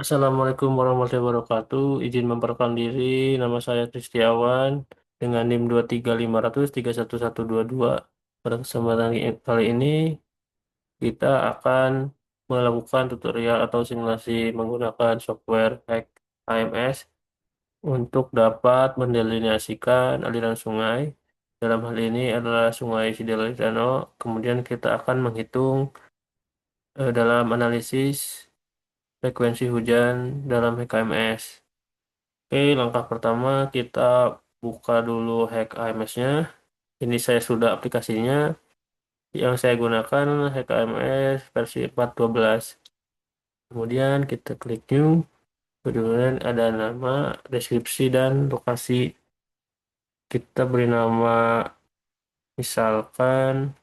Assalamualaikum warahmatullahi wabarakatuh. Izin memperkenalkan diri, nama saya Tristiawan dengan NIM 23500 31122. Pada kesempatan kali ini kita akan melakukan tutorial atau simulasi menggunakan software Hack AMS untuk dapat mendelineasikan aliran sungai. Dalam hal ini adalah Sungai Sidoarjo. Kemudian kita akan menghitung dalam analisis frekuensi hujan dalam HKMS. Oke, langkah pertama kita buka dulu Hack AMS-nya. Ini saya sudah aplikasinya. Yang saya gunakan Hack AMS versi 4.12. Kemudian kita klik New. Kemudian ada nama, deskripsi, dan lokasi. Kita beri nama misalkan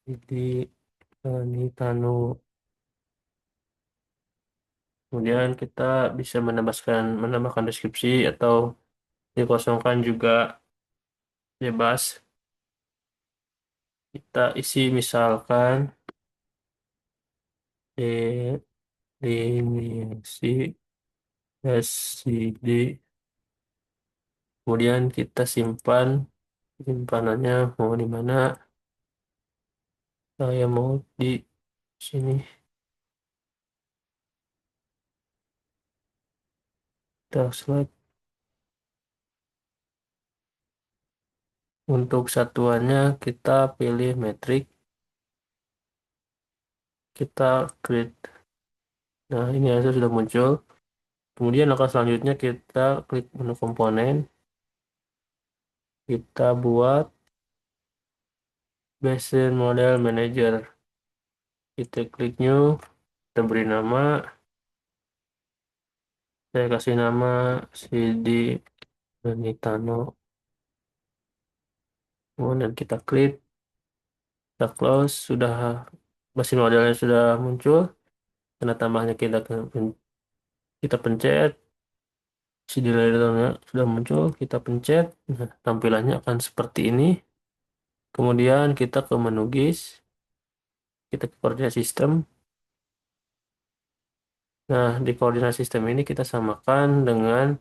di Tanu. Kemudian kita bisa menambahkan deskripsi atau dikosongkan juga bebas. Kita isi misalkan definisi SCD. Kemudian kita simpan simpanannya mau di mana. Saya mau di sini. Kita select. Untuk satuannya kita pilih metrik. Kita create. Nah, ini hasil sudah muncul. Kemudian langkah selanjutnya kita klik menu komponen. Kita buat Basin Model Manager. Kita klik new. Kita beri nama. Saya kasih nama CD Benitano. Kemudian kita klik, kita close, sudah mesin modelnya sudah muncul. Tanda tambahnya kita pencet, CD layernya sudah muncul, kita pencet. Nah, tampilannya akan seperti ini. Kemudian kita ke menu GIS, kita ke koordinat sistem. Nah, di koordinat sistem ini kita samakan dengan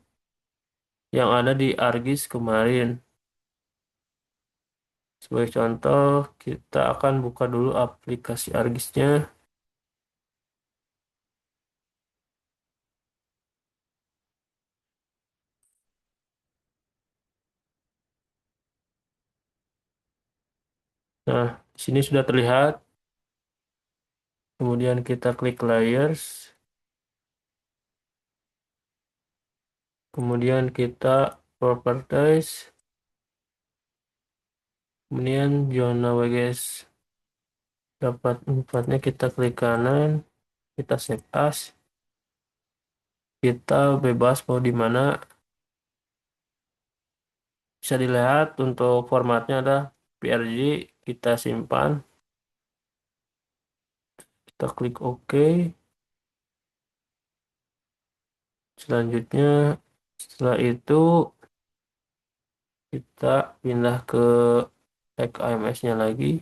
yang ada di ArcGIS kemarin. Sebagai contoh, kita akan buka dulu aplikasi ArcGIS-nya. Nah, di sini sudah terlihat. Kemudian kita klik layers. Kemudian kita properties. Kemudian zona WGS dapat empatnya kita klik kanan. Kita save as. Kita bebas mau di mana. Bisa dilihat untuk formatnya ada PRG. Kita simpan. Kita klik OK. Selanjutnya setelah itu kita pindah ke tag AMS-nya lagi.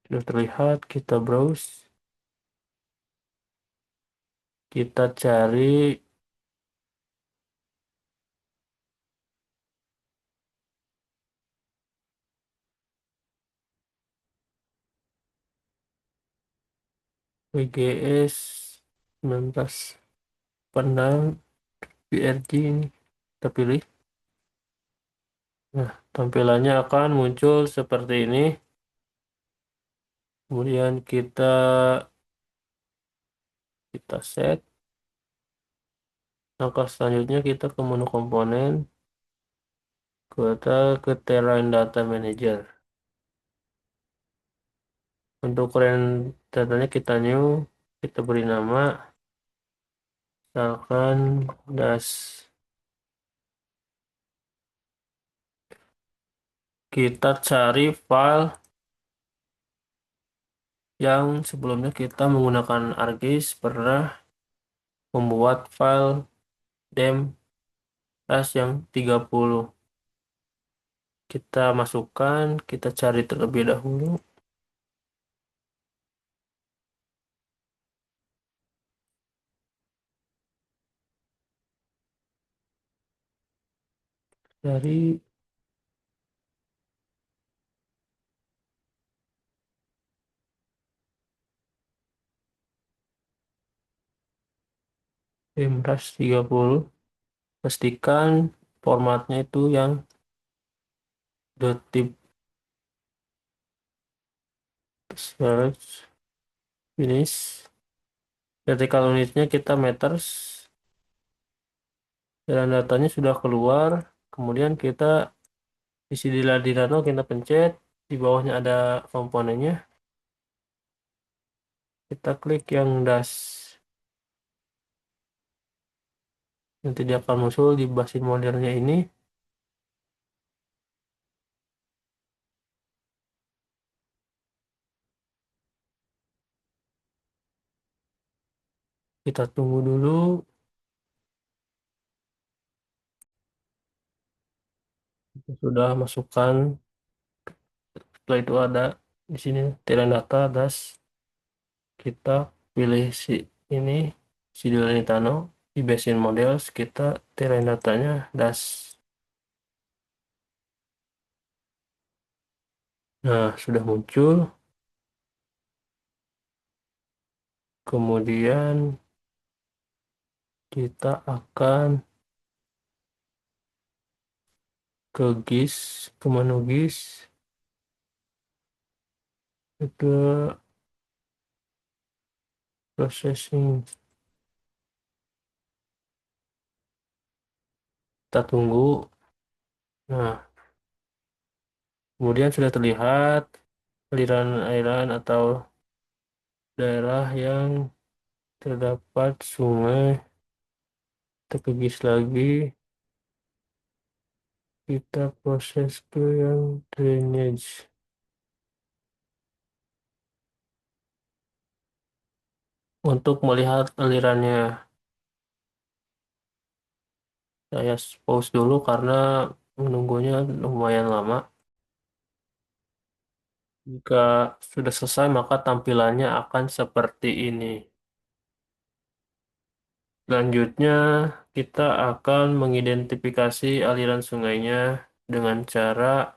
Sudah terlihat, kita browse. Kita cari WGS 19 Pandang PRG ini. Kita pilih. Nah, tampilannya akan muncul seperti ini. Kemudian kita set. Langkah selanjutnya kita ke menu komponen. Kita ke Terrain Data Manager. Untuk current datanya kita new. Kita beri nama. Misalkan das. Kita cari file yang sebelumnya kita menggunakan ArcGIS pernah membuat file dem ras yang 30. Kita masukkan, kita cari terlebih dahulu. Dari dem ras 30. Pastikan formatnya itu yang .tip search finish. Vertical unitnya kita meters. Dan datanya sudah keluar. Kemudian kita isi di Ladino, kita pencet. Di bawahnya ada komponennya. Kita klik yang dash. Nanti dia akan muncul di basis modelnya ini. Kita tunggu dulu. Kita sudah masukkan. Setelah itu ada di sini tiran data dash. Kita pilih si ini si Tano di basis models. Kita tiran datanya dash. Nah, sudah muncul. Kemudian kita akan ke GIS, ke menu GIS, ke processing. Kita tunggu. Nah, kemudian sudah terlihat aliran-aliran atau daerah yang terdapat sungai. Kita ke GIS lagi, kita proses ke yang drainage. Untuk melihat alirannya, saya pause dulu karena menunggunya lumayan lama. Jika sudah selesai, maka tampilannya akan seperti ini. Selanjutnya, kita akan mengidentifikasi aliran sungainya dengan cara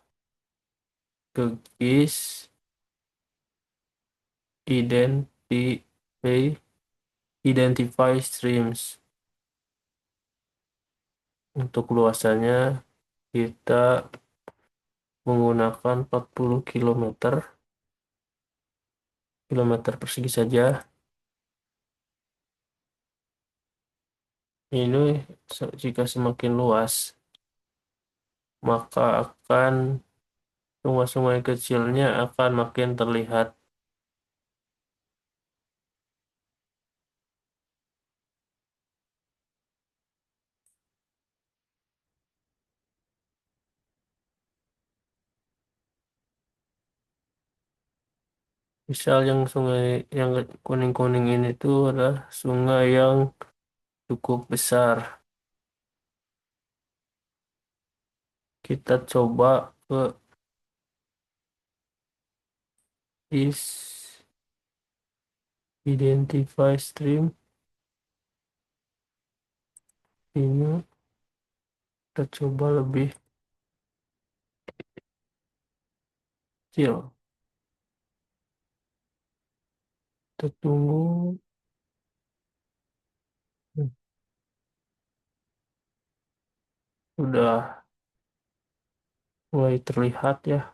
ke GIS, identify, identify streams. Untuk luasannya, kita menggunakan 40 kilometer persegi saja. Ini jika semakin luas, maka akan sungai-sungai kecilnya akan makin terlihat. Misal yang sungai yang kuning-kuning ini tuh adalah sungai yang cukup besar. Kita coba ke is identify stream ini, kita coba lebih kecil. Kita tunggu. Sudah mulai terlihat ya.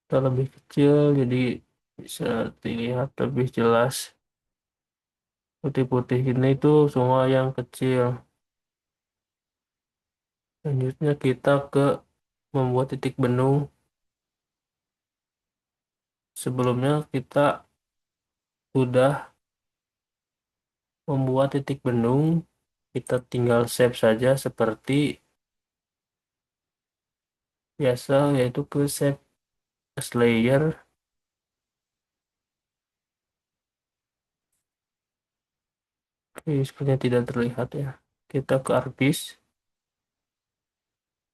Kita lebih kecil jadi bisa dilihat lebih jelas. Putih-putih ini itu sungai yang kecil. Selanjutnya kita ke membuat titik bendung. Sebelumnya kita sudah membuat titik bendung. Kita tinggal save saja seperti biasa, yaitu ke save as layer. Oke, sepertinya tidak terlihat ya. Kita ke ArcGIS.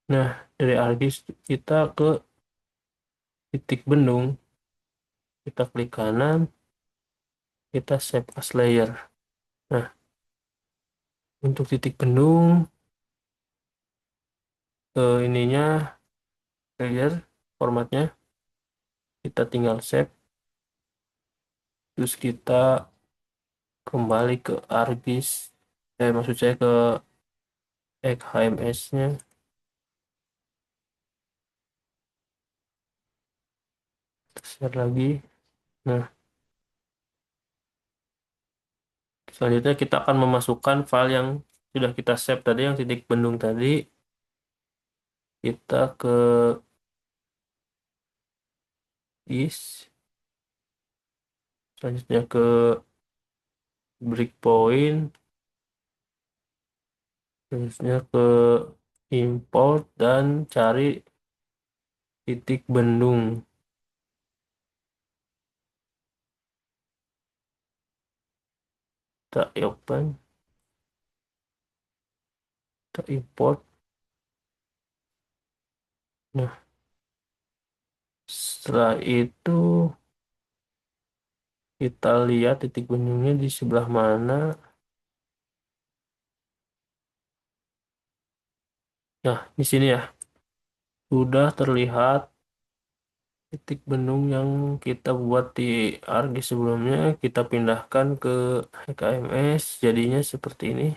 Nah, dari ArcGIS kita ke titik bendung. Kita klik kanan, kita save as layer. Nah, untuk titik bendung, ininya layer, formatnya, kita tinggal save. Terus kita kembali ke ArcGIS. Maksud saya ke HMS-nya. Share lagi. Nah, selanjutnya kita akan memasukkan file yang sudah kita save tadi, yang titik bendung tadi. Kita ke is, selanjutnya ke breakpoint, selanjutnya ke import dan cari titik bendung. Kita open, kita import. Nah, setelah itu kita lihat titik bendungnya di sebelah mana. Nah, di sini ya, sudah terlihat titik bendung yang kita buat di ArcGIS sebelumnya. Kita pindahkan ke HKMS, jadinya seperti ini.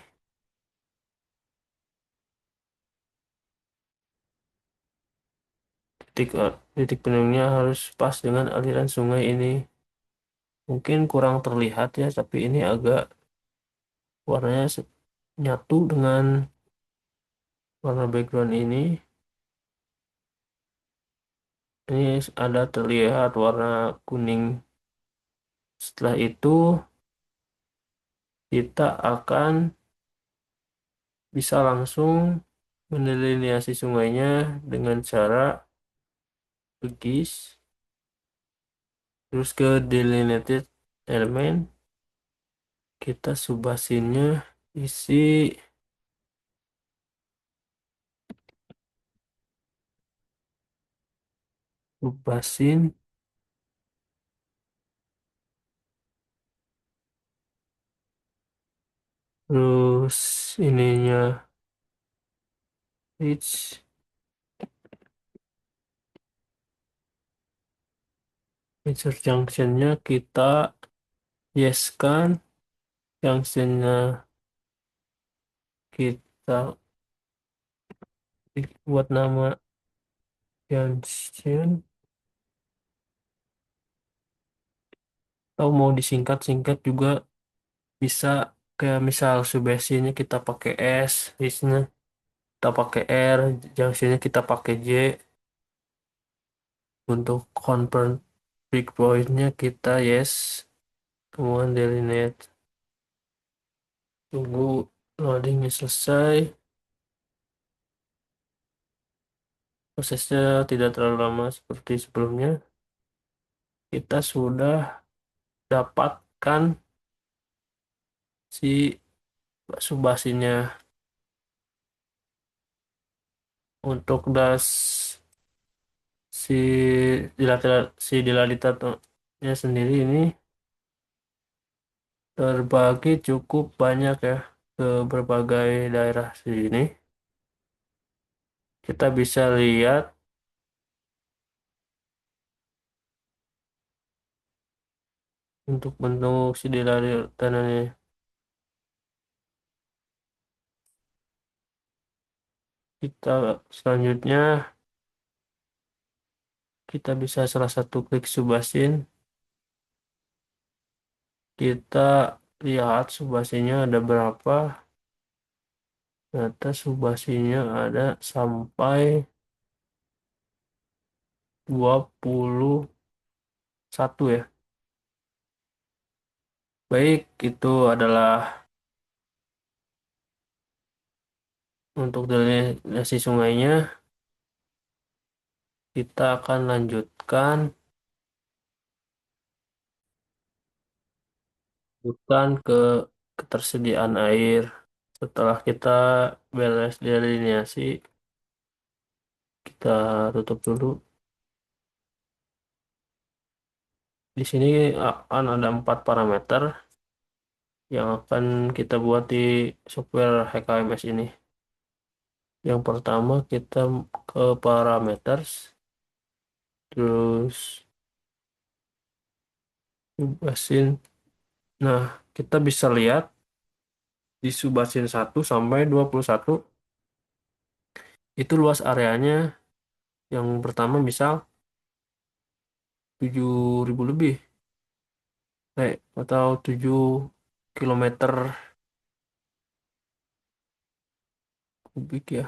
Titik bendungnya harus pas dengan aliran sungai ini. Mungkin kurang terlihat ya, tapi ini agak warnanya nyatu dengan warna background ini. Ini ada terlihat warna kuning. Setelah itu kita akan bisa langsung mendeliniasi sungainya dengan cara lukis, terus ke delineated element, kita subasinnya isi subasin, terus ininya reach, major junctionnya kita yes kan, junctionnya kita buat nama junction, atau mau disingkat-singkat juga bisa, kayak misal subasinnya kita pakai S, reachnya kita pakai R, junctionnya kita pakai J. Untuk confirm breakpointnya kita yes, kemudian delineate. Tunggu loadingnya selesai. Prosesnya tidak terlalu lama seperti sebelumnya. Kita sudah dapatkan si subasinya. Untuk das si dilatitatonya sendiri ini terbagi cukup banyak ya ke berbagai daerah sini. Kita bisa lihat untuk bentuk si dilalitannya. Kita selanjutnya kita bisa salah satu klik subasin. Kita lihat subasinya ada berapa. Ternyata subasinya ada sampai 21 ya. Baik, itu adalah untuk delineasi sungainya. Kita akan lanjutkan bukan ke ketersediaan air. Setelah kita beres delineasi, kita tutup dulu. Di sini akan ada 4 parameter yang akan kita buat di software HKMS ini. Yang pertama kita ke parameters, terus subasin. Nah, kita bisa lihat di subasin 1 sampai 21 itu luas areanya yang pertama misal 7.000 lebih, atau 7 km kubik ya,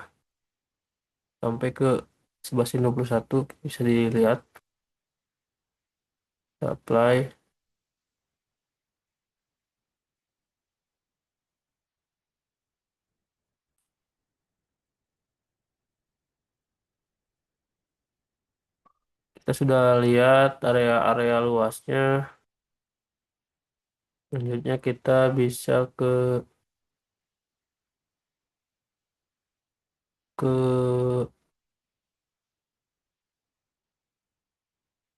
sampai ke subasin 21 bisa dilihat. Kita apply. Kita sudah lihat area-area luasnya. Selanjutnya kita bisa ke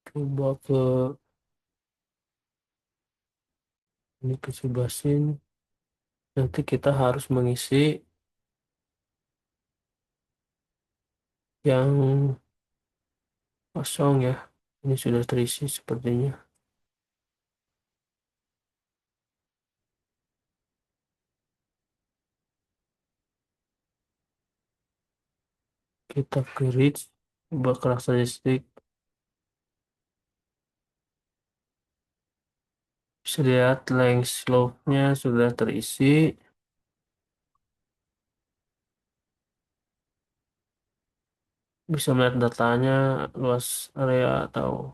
coba ke ini ke Subasin. Nanti kita harus mengisi yang kosong ya. Ini sudah terisi sepertinya. Kita ke reach, coba karakteristik. Bisa lihat length slope-nya sudah terisi. Bisa melihat datanya, luas area atau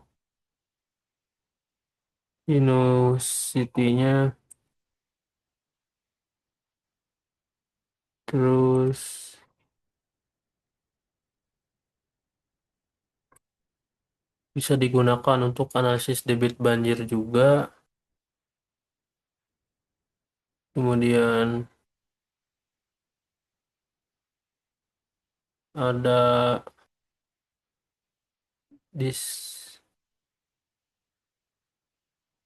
sinuosity-nya. Terus bisa digunakan untuk analisis debit banjir juga. Kemudian ada dis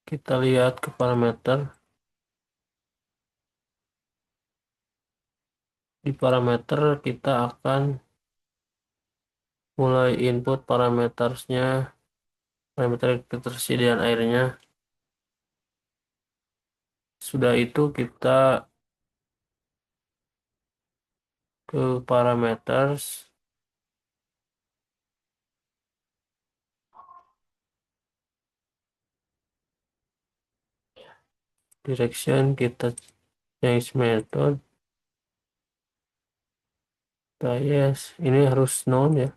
kita lihat ke parameter. Di parameter kita akan mulai input parametersnya, parameter ketersediaan airnya. Sudah itu kita ke parameters, direction, kita change method. Yes, ini harus known ya.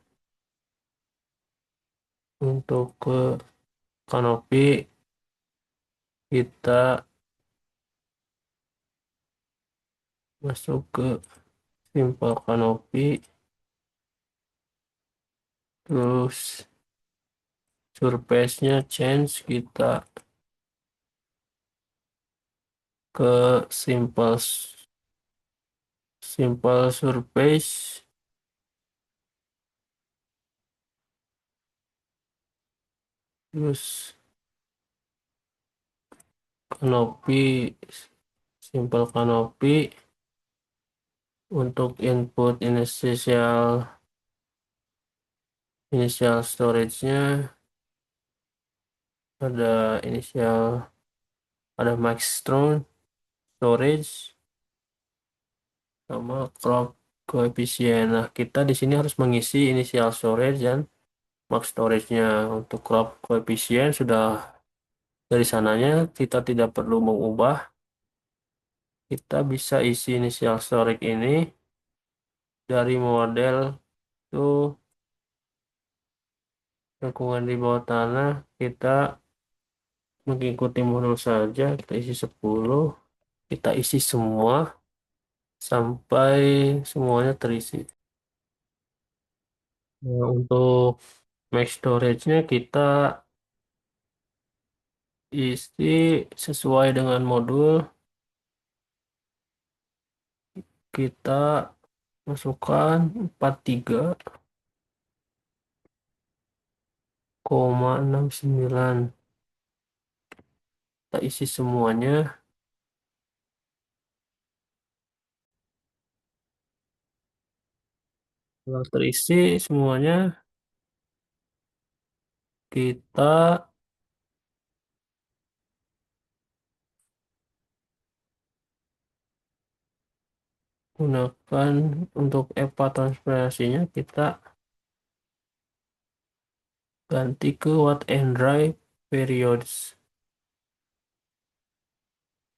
Untuk ke kanopi kita masuk ke simple kanopi, terus surface-nya change kita ke simple simple surface, terus kanopi, simple kanopi. Untuk input initial storage-nya ada initial ada max storage sama crop coefficient. Nah, kita di sini harus mengisi initial storage dan max storage-nya. Untuk crop coefficient sudah dari sananya, kita tidak perlu mengubah. Kita bisa isi initial storage ini dari model tuh lingkungan di bawah tanah. Kita mengikuti modul saja, kita isi 10, kita isi semua sampai semuanya terisi. Nah, untuk max storage-nya kita isi sesuai dengan modul. kita masukkan 43,69. Kita isi semuanya. Setelah terisi semuanya, kita gunakan untuk EVA transparansinya, kita ganti ke wet and dry periods.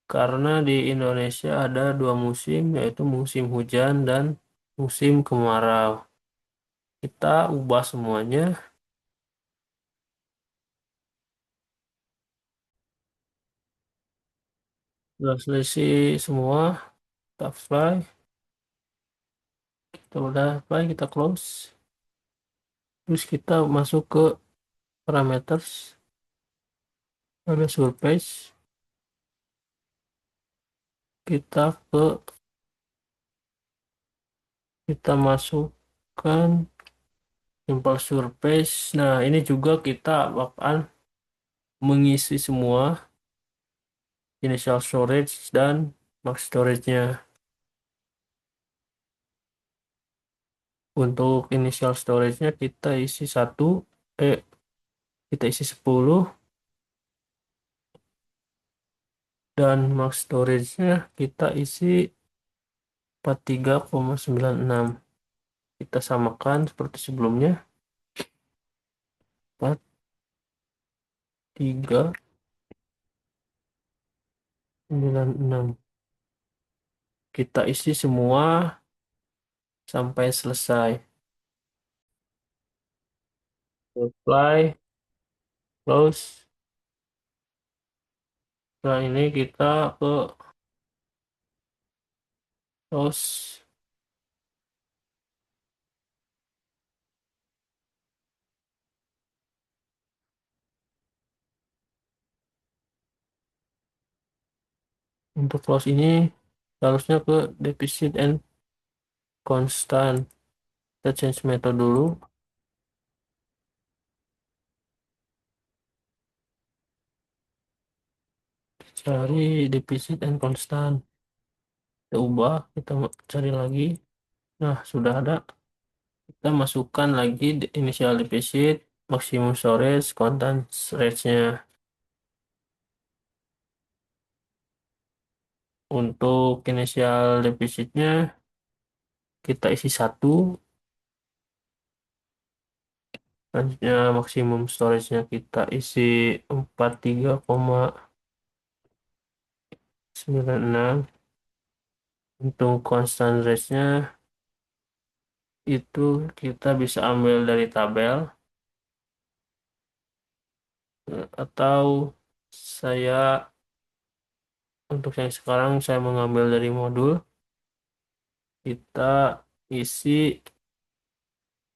Karena di Indonesia ada dua musim, yaitu musim hujan dan musim kemarau. Kita ubah semuanya. Sudah selesai semua, kita apply. Kita udah apply, kita close. Terus kita masuk ke parameters, ada surface. Kita ke kita masukkan simple surface. Nah, ini juga kita akan mengisi semua initial storage dan max storage-nya. Untuk initial storage-nya eh kita isi 10, dan max storage-nya kita isi 43,96. Kita samakan seperti sebelumnya, 43,96. Kita isi semua sampai selesai. Apply, close. Setelah ini kita ke close. Untuk close ini harusnya ke deficit and constant. Kita change method dulu. Cari deficit and constant. Kita ubah, kita cari lagi. Nah, sudah ada. Kita masukkan lagi initial deficit, maximum storage, content range-nya. Untuk initial deficitnya kita isi 1. Selanjutnya maksimum storage-nya kita isi 43,96. Untuk constant range-nya itu kita bisa ambil dari tabel, atau saya untuk yang sekarang saya mengambil dari modul. Kita isi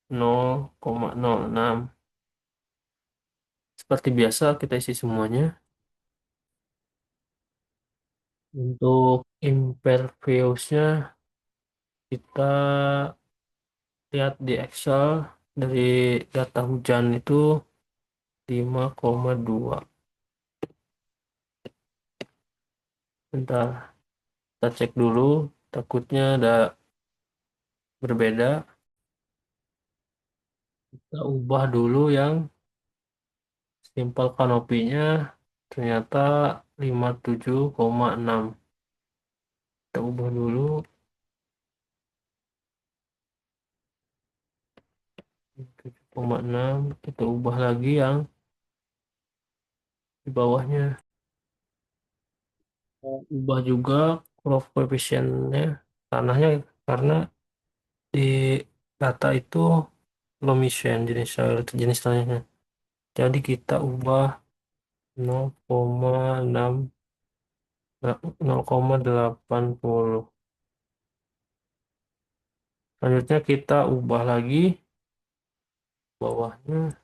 0,06. Seperti biasa kita isi semuanya. Untuk impervious-nya kita lihat di Excel, dari data hujan itu 5,2. Bentar, kita cek dulu, takutnya ada berbeda. Kita ubah dulu yang simple kanopinya, ternyata 57,6. Kita ubah dulu 7,6. Kita ubah lagi yang di bawahnya. Ubah juga crop coefficient-nya, tanahnya, karena di data itu Lomission jenis tanahnya. Jadi kita ubah 0,6, 0,80. Selanjutnya kita ubah lagi bawahnya.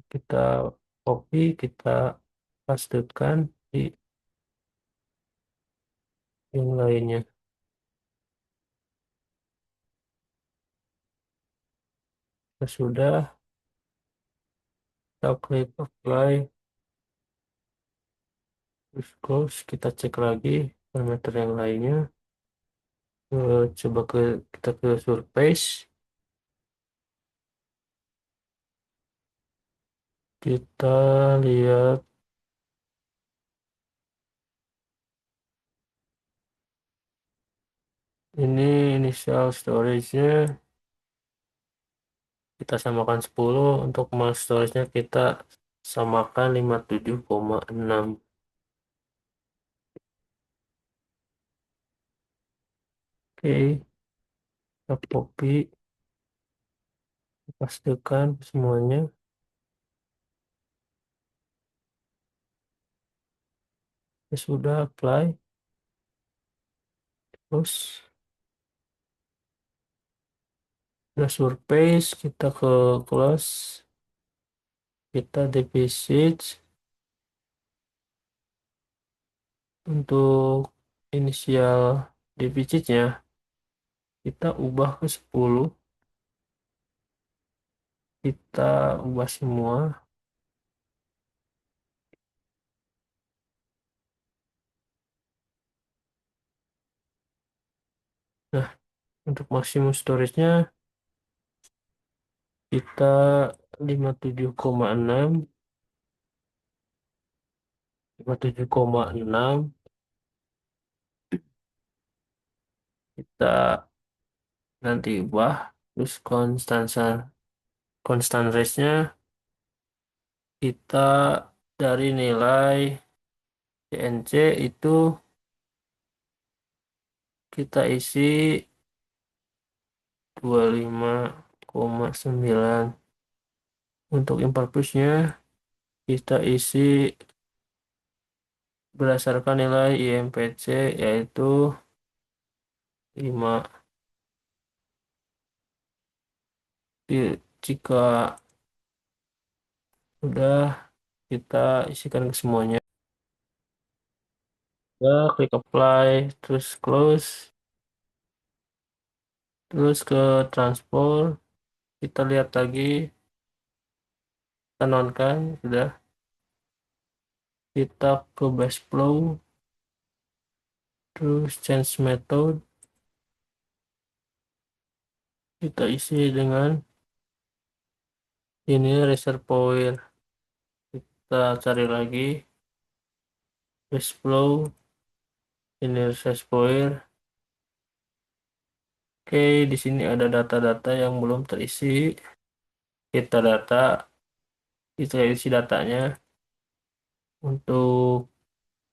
Kita copy, kita pastekan di yang lainnya. Sudah, kita klik apply, terus close, kita cek lagi parameter yang lainnya. Coba kita ke surface, kita lihat ini initial storage-nya kita samakan 10, untuk mass storage-nya kita samakan 57,6. Oke, kita copy, pastikan semuanya. Ya sudah, apply. Terus, udah surface, kita ke close, kita defisit untuk inisial defisitnya, kita ubah ke 10, kita ubah semua. Nah, untuk maksimum storage-nya, kita 57,6, 57,6, kita nanti ubah, terus constant range-nya kita dari nilai CNC itu kita isi 25,9. Untuk import push-nya kita isi berdasarkan nilai IMPC yaitu 5. Jika sudah, kita isikan ke semuanya. Ya, klik apply, terus close, terus ke transport, kita lihat lagi, kita nonkan, sudah, kita ke base flow, terus change method, kita isi dengan ini reservoir, kita cari lagi base flow, ini reservoir. Oke, di sini ada data-data yang belum terisi, kita kita isi datanya. Untuk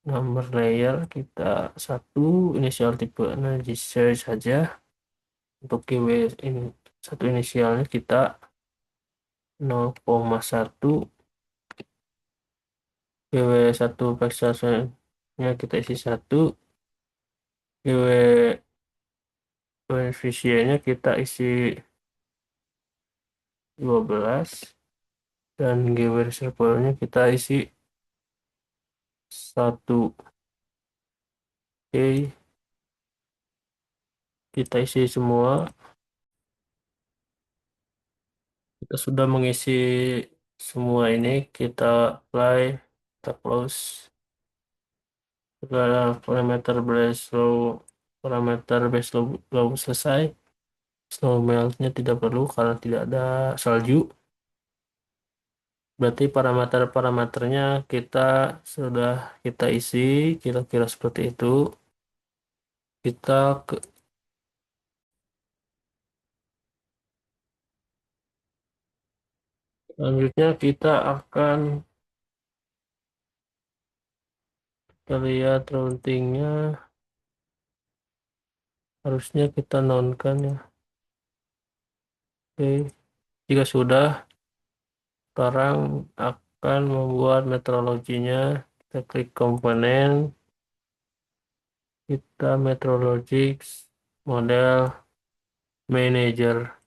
number layer kita satu, inisial tipe energy search saja. Untuk keyword ini satu inisialnya kita 0,1, keyword satu pixelnya kita isi 1, keyword koefisiennya kita isi 12, dan keyword sampelnya kita isi 1. Oke, kita isi semua. Kita sudah mengisi semua ini, kita apply, kita close. Segala parameter base low selesai. Snow meltnya tidak perlu karena tidak ada salju. Berarti parameternya sudah kita isi kira-kira seperti itu. Kita ke, Selanjutnya kita lihat routingnya, harusnya kita nonkan ya. Oke, jika sudah, sekarang akan membuat metrologinya. Kita klik komponen, kita metrologics model manager.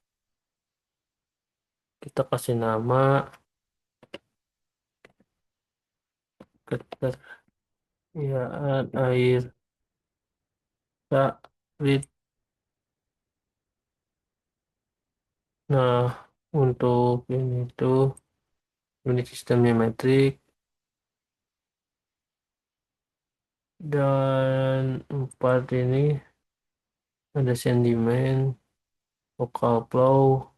Kita kasih nama ketersediaan air. kita read. Nah, untuk ini tuh unit sistemnya metrik dan empat ini ada sentimen, focal flow.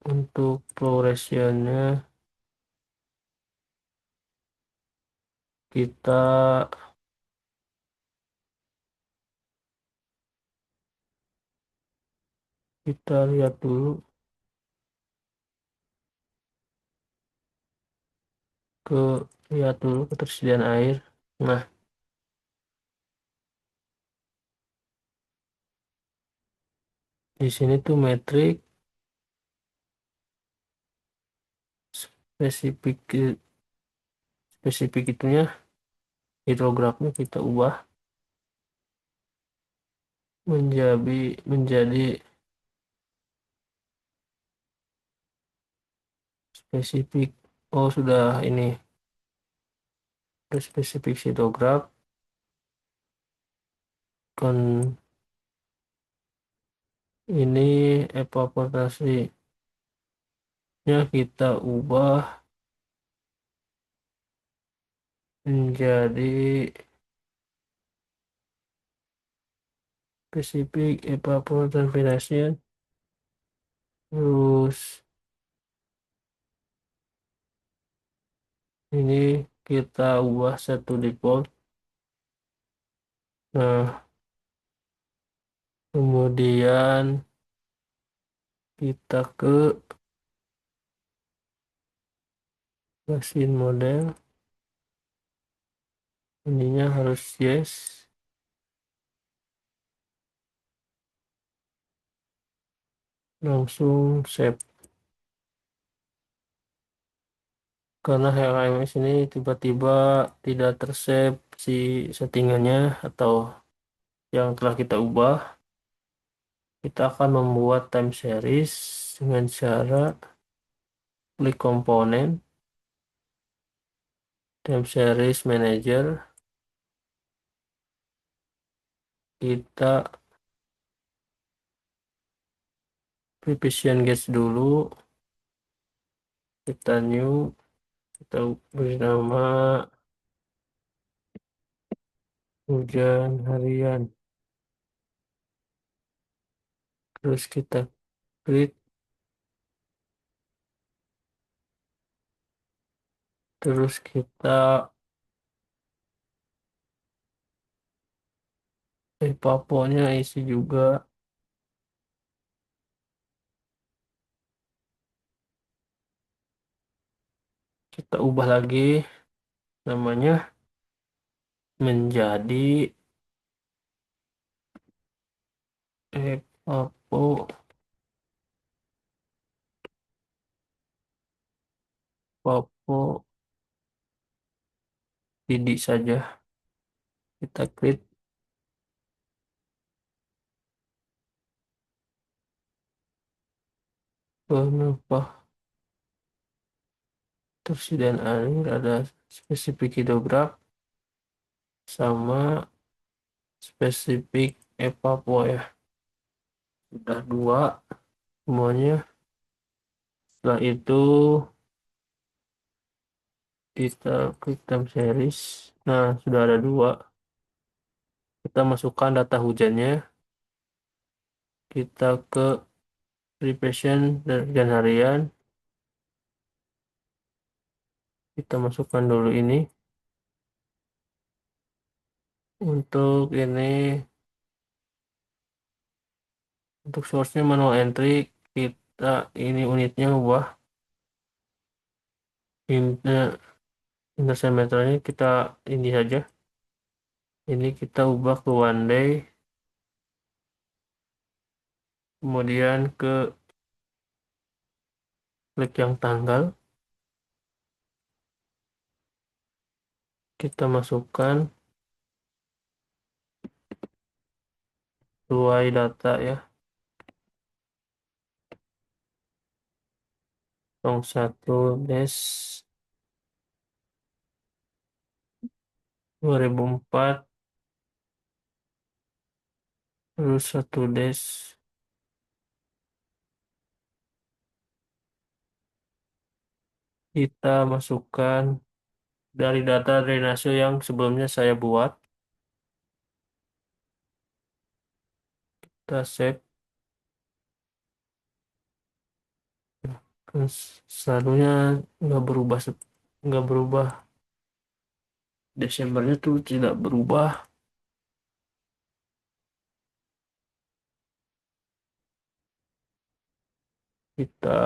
Untuk flow ratio-nya kita kita lihat dulu ke lihat dulu ketersediaan air. Nah, di sini tuh metrik spesifik spesifik itunya hidrografnya kita ubah menjadi spesifik. Oh, sudah ini spesifik hidrograf kan ini evaporasinya kita ubah menjadi spesifik evaporation. Terus ini kita ubah satu default. Nah, kemudian kita ke mesin model. Ininya harus yes. Langsung save. Karena HLMS ini tiba-tiba tidak tersave si settingannya atau yang telah kita ubah, kita akan membuat time series dengan cara klik komponen, time series manager, kita prevision guess dulu, kita new, kita beri nama hujan harian, terus kita klik, terus kita paponya isi juga, kita ubah lagi namanya menjadi papo papo tidik saja, kita klik. Kenapa tersediaan air ada spesifik hidrograf sama spesifik evapo ya, sudah dua semuanya. Setelah itu kita klik time series. Nah, sudah ada dua. Kita masukkan data hujannya. Kita ke prevision dan harian. Kita masukkan dulu ini. Untuk ini, untuk source-nya manual entry. Kita ini unitnya ubah. Inner meternya kita ini saja. Ini kita ubah ke one day. Kemudian ke klik yang tanggal. Kita masukkan tuai data ya. 01 2004 terus satu dash kita masukkan dari data drainase yang sebelumnya saya buat. Kita save. Terus saldonya nggak berubah, nggak berubah. Desembernya tuh tidak berubah. Kita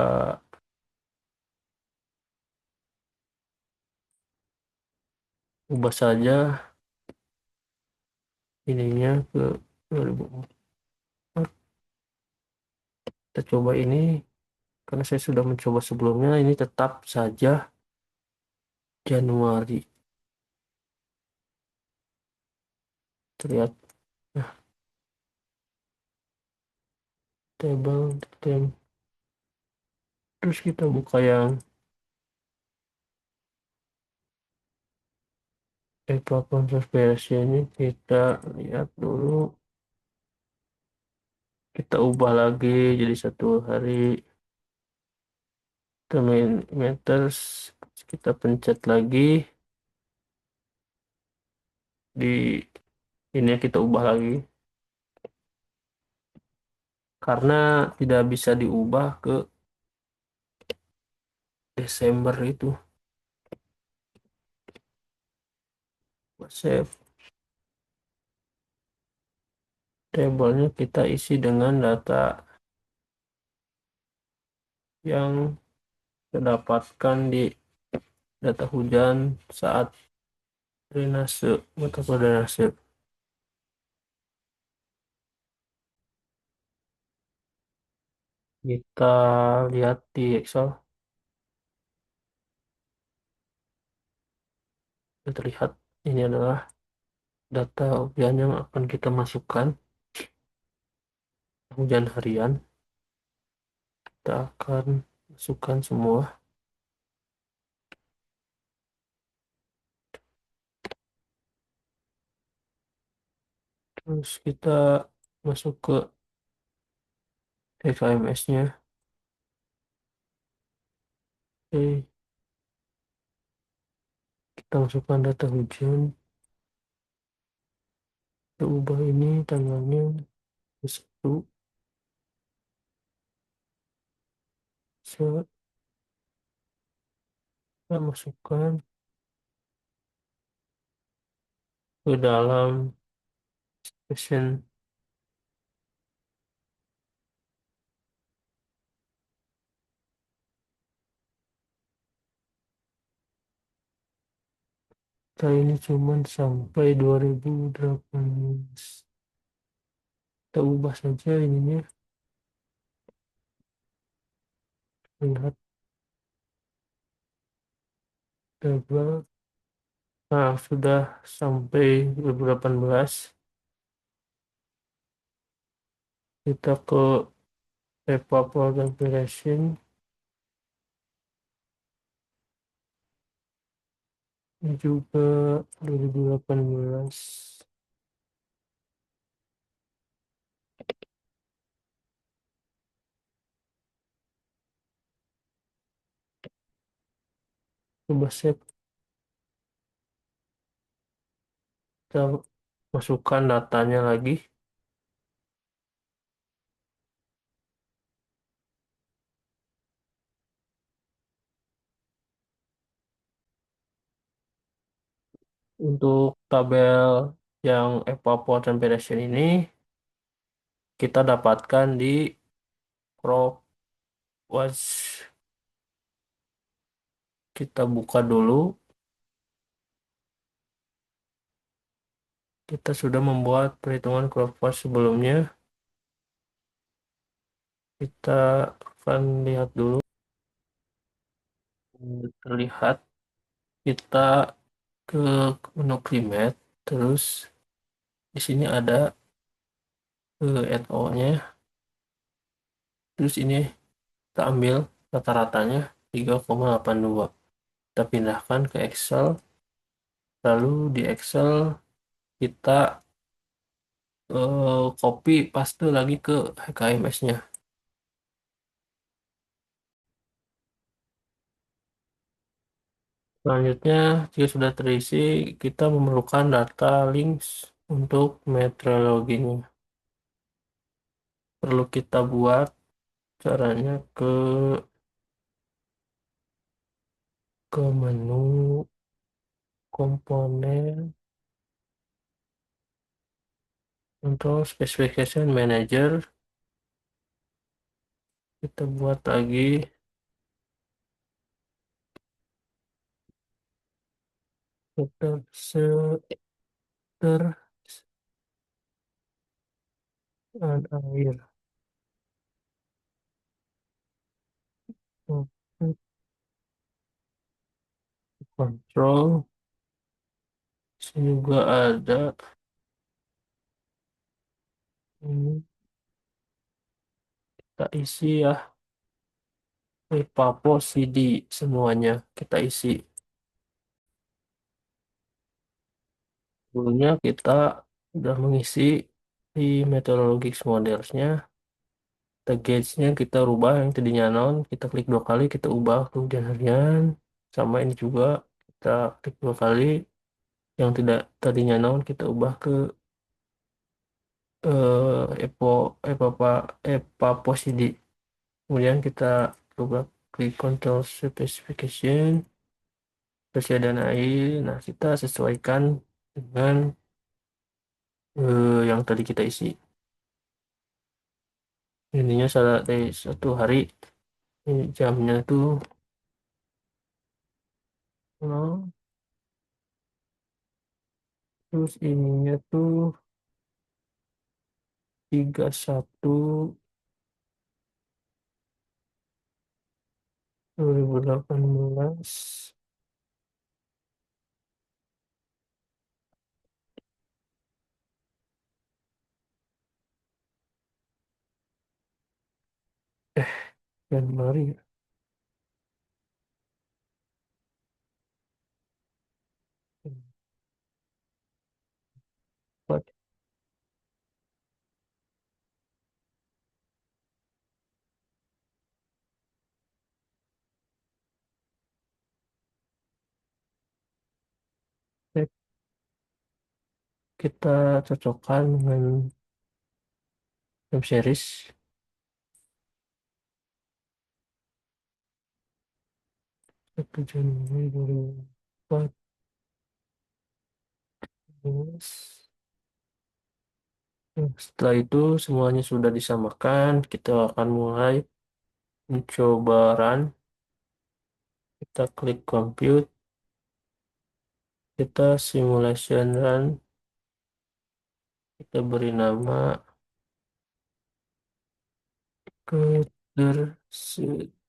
ubah saja ininya ke 2004. Kita coba ini karena saya sudah mencoba sebelumnya, ini tetap saja Januari. Terlihat nah, table tem. Terus kita buka yang Apple Conservation ini, kita lihat dulu, kita ubah lagi jadi satu hari. Domain meters kita pencet lagi di ini ya, kita ubah lagi karena tidak bisa diubah ke Desember itu. Save tabelnya, kita isi dengan data yang terdapatkan di data hujan saat drainase, metode drainase. Kita lihat di Excel, terlihat ini adalah data hujan yang akan kita masukkan, hujan harian. Kita akan masukkan semua. Terus kita masuk ke FAMS-nya. Oke, kita masukkan data hujan. Kita ubah ini tanggalnya ke 1. Kita masukkan ke dalam session. Kita ini cuman sampai 2018. Kita ubah saja ininya. Lihat tabel. Nah, sudah sampai 2018. Kita ke Evaporator Configuration. Ini juga 2018. Coba save. Kita masukkan datanya lagi. Untuk tabel yang evapor temperature ini kita dapatkan di CropWatch. Kita buka dulu. Kita sudah membuat perhitungan CropWatch sebelumnya. Kita akan lihat dulu. Terlihat kita ke menu climate, terus di sini ada NO-nya. Terus ini kita ambil rata-ratanya 3,82. Kita pindahkan ke Excel. Lalu di Excel kita copy paste lagi ke HKMS-nya. Selanjutnya, jika sudah terisi, kita memerlukan data links untuk meteorologinya. Perlu kita buat caranya ke menu komponen untuk specification manager. Kita buat lagi filter filter and air. Untuk control. Sini juga ada ini kita isi ya. Papo CD semuanya kita isi. Dulunya kita sudah mengisi di Meteorologics Modelsnya. Kita gauge-nya kita rubah yang tadinya non, kita klik 2 kali, kita ubah ke hujan harian. Sama ini juga kita klik 2 kali, yang tidak tadinya non kita ubah ke Epo Epapa Epaposidi. Kemudian kita coba klik Control Specification, persediaan air. Nah, kita sesuaikan dengan yang tadi kita isi. Ininya salah dari 1 hari. Ini jamnya tuh nol. Terus ininya tuh 31/2018. Januari. Empat. Kita cocokkan dengan time series 1 Januari 2014. Nah, setelah itu semuanya sudah disamakan, kita akan mulai mencoba run. Kita klik compute, kita simulation run, kita beri nama ketersediaan.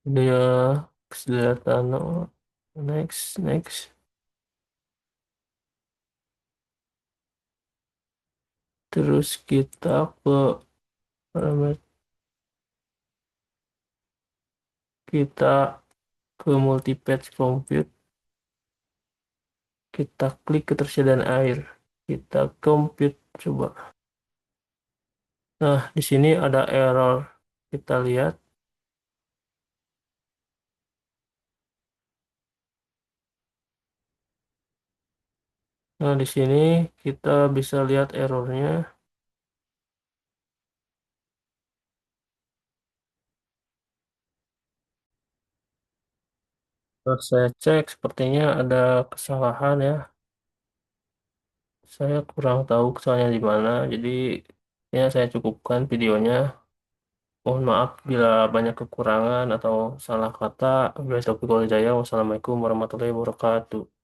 Dia kesederhanaan. Next, next. Terus kita ke parameter, kita ke multi-patch compute, kita klik ketersediaan air, kita compute coba. Nah, di sini ada error. Kita lihat. Nah, di sini kita bisa lihat errornya. Terus saya cek, sepertinya ada kesalahan ya. Saya kurang tahu kesalahannya di mana. Jadi, ya saya cukupkan videonya. Mohon maaf bila banyak kekurangan atau salah kata. Wabillahi taufiq wal hidayah. Wassalamualaikum warahmatullahi wabarakatuh.